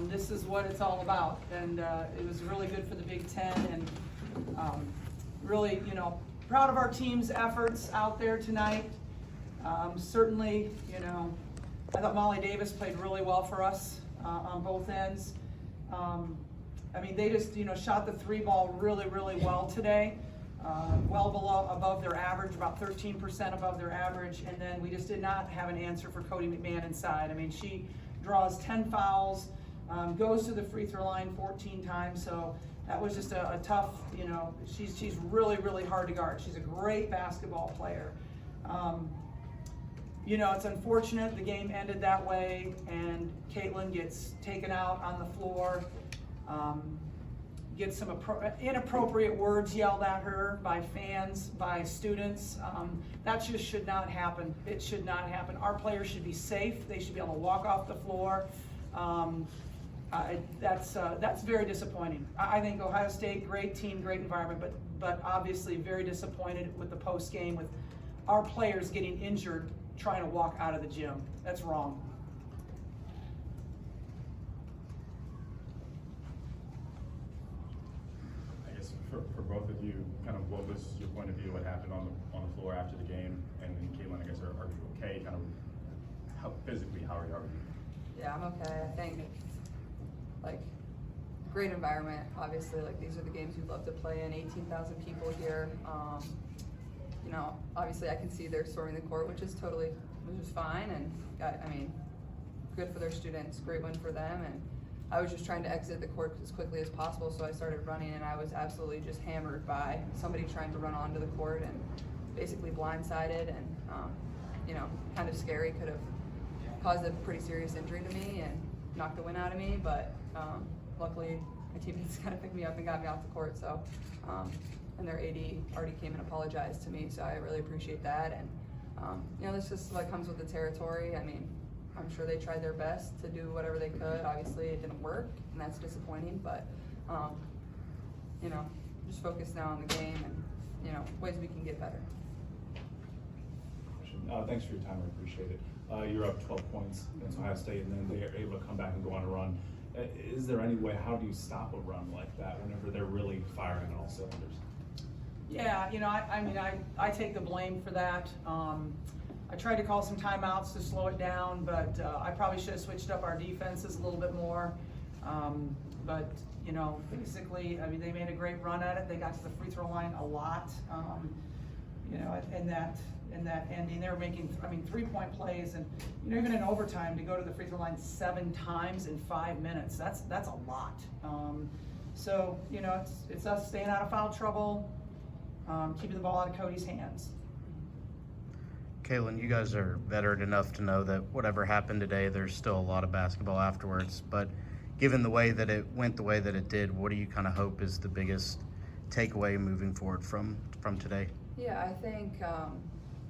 This is what it's all about, and it was really good for the Big Ten, and really, proud of our team's efforts out there tonight. Certainly, I thought Molly Davis played really well for us on both ends. They just, shot the three ball really, really well today. Well above their average, about 13% above their average, and then we just did not have an answer for Cody McMahon inside. She draws 10 fouls, goes to the free throw line 14 times, so that was just a tough, she's really, really hard to guard. She's a great basketball player. It's unfortunate the game ended that way, and Caitlin gets taken out on the floor, gets some inappropriate words yelled at her by fans, by students. That just should not happen. It should not happen. Our players should be safe. They should be able to walk off the floor. That's very disappointing. I think Ohio State, great team, great environment, but obviously very disappointed with the post game, with our players getting injured trying to walk out of the gym. That's wrong. For both of you, kind of what was your point of view, what happened on the floor after the game, and Caitlin, I guess, are you okay? Kind of how are you? Yeah, I'm okay. I think great environment. Obviously, these are the games you'd love to play in. 18,000 people here. Obviously I can see they're storming the court, which is fine, and good for their students. Great win for them, and I was just trying to exit the court as quickly as possible, so I started running, and I was absolutely just hammered by somebody trying to run onto the court and basically blindsided, and kind of scary. Could have caused a pretty serious injury to me and knocked the wind out of me, but luckily my teammates kind of picked me up and got me off the court. So and their AD already came and apologized to me, so I really appreciate that. And this just comes with the territory. I'm sure they tried their best to do whatever they could. Obviously it didn't work, and that's disappointing, but just focus now on the game and ways we can get better. Thanks for your time, I appreciate it. You're up 12 points against Ohio State, and then they're able to come back and go on a run. Is there any way, how do you stop a run like that whenever they're really firing on all cylinders? Yeah, I take the blame for that. I tried to call some timeouts to slow it down, but I probably should have switched up our defenses a little bit more. But basically, they made a great run at it. They got to the free throw line a lot. In that ending, they were making 3-point plays, and even in overtime to go to the free throw line 7 times in 5 minutes. That's a lot. So it's us staying out of foul trouble, keeping the ball out of Cody's hands. Caitlin, you guys are veteran enough to know that whatever happened today, there's still a lot of basketball afterwards. But given the way that it went the way that it did, what do you kind of hope is the biggest takeaway moving forward from today? Yeah, I think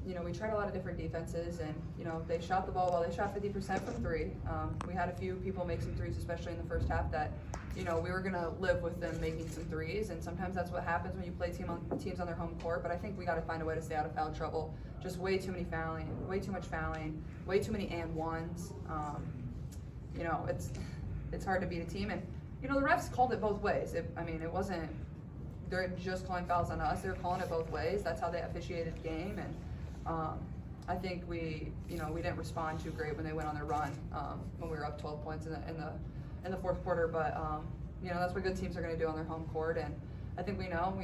we tried a lot of different defenses, and they shot the ball well. They shot 50% from 3. We had a few people make some threes, especially in the first half, that we were gonna live with them making some threes, and sometimes that's what happens when you play teams on their home court. But I think we got to find a way to stay out of foul trouble. Just way too much fouling, way too many and ones. It's hard to beat a team, and the refs called it both ways. It wasn't they're just calling fouls on us. They're calling it both ways. That's how they officiated the game, and I think we didn't respond too great when they went on their run when we were up 12 points in the fourth quarter. But that's what good teams are going to do on their home court, and I think we know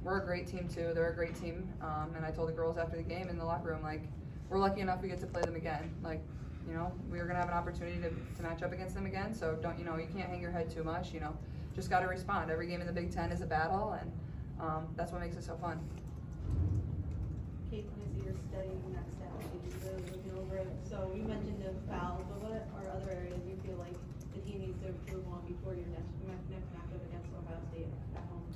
we're a great team too. They're a great team, and I told the girls after the game in the locker room, we're lucky enough we get to play them again. We were going to have an opportunity to match up against them again, so don't you can't hang your head too much. Just got to respond. Every game in the Big Ten is a battle, and that's what makes it so fun. Caitlin, I see you're studying that stat sheet, looking over it. So you mentioned the fouls, but what are other areas you feel like the team needs to improve on before your next matchup against Ohio State at home?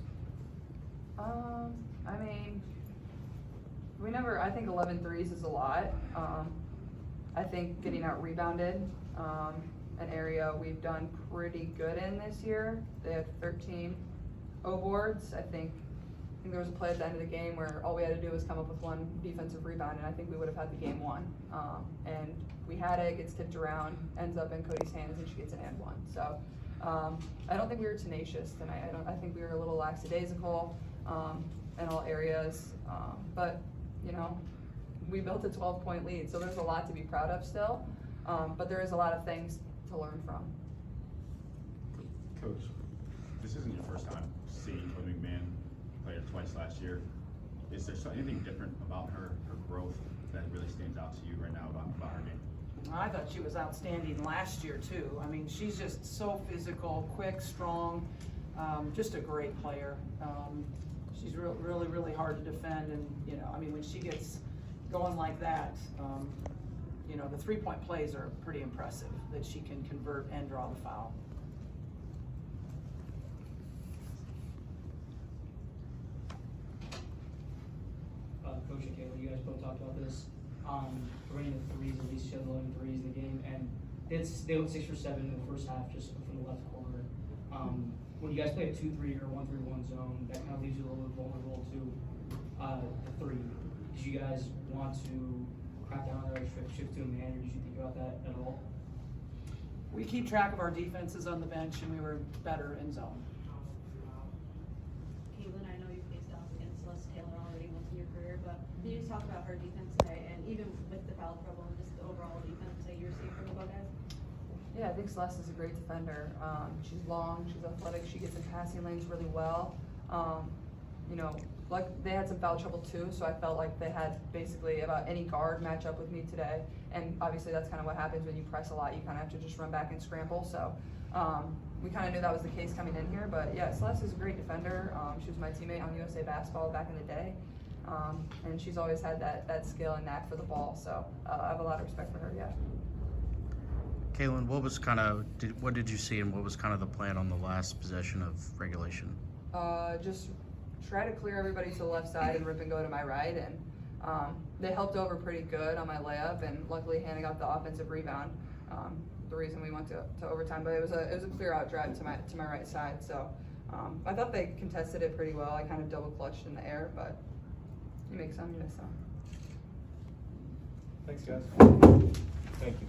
I think 11 threes is a lot. I think getting out rebounded, an area we've done pretty good in this year. They had 13 O boards. I think think there was a play at the end of the game where all we had to do was come up with one defensive rebound, and I think we would have had the game won. And we had it, gets tipped around, ends up in Cody's hands, and she gets an and one. So I don't think we were tenacious tonight. I think we were a little lackadaisical in all areas. But you know, we built a 12-point lead, so there's a lot to be proud of still. But there is a lot of things to learn from. Coach, this isn't your first time seeing Chloe McMahon play her twice last year. Is there anything different about her growth that really stands out to you right now about her game? I thought she was outstanding last year too. I mean, she's just so physical, quick, strong, just a great player. She's really hard to defend, and you know, I mean, when she gets going like that, you know, the 3-point plays are pretty impressive that she can convert and draw the foul. Coach and Kayla, you guys both talked about this. Running the threes, at least she had 11 threes in the game, and they went 6 for 7 in the first half, just from the left corner. When you guys play a 2-3 or 1-3-1 zone, that kind of leaves you a little bit vulnerable to the three. Did you guys want to crack down on that, shift to a man, or did you think about that at all? We keep track of our defenses on the bench, and we were better in zone. Caitlin, I know you faced off against Celeste Taylor already once in your career, but can you just talk about her defense today, and even with the foul trouble and just the overall defense that you're seeing from the Buckeyes? Yeah, I think Celeste is a great defender. She's long, she's athletic, she gets in passing lanes really well. You know, like they had some foul trouble too, so I felt like they had basically about any guard match up with me today. And obviously that's kind of what happens when you press a lot. You kind of have to just run back and scramble. So we kind of knew that was the case coming in here. But yeah, Celeste is a great defender. She was my teammate on USA Basketball back in the day. And she's always had that skill and knack for the ball. So I have a lot of respect for her, yeah. Kaylin, what did you see, and what was kind of the plan on the last possession of regulation? Just try to clear everybody to the left side and rip and go to my right, and they helped over pretty good on my layup, and luckily Hannah got the offensive rebound. The reason we went to overtime, but it was a clear out drive to my right side. So I thought they contested it pretty well. I kind of double clutched in the air, but you make some, you miss some. Thanks, guys. Thank you.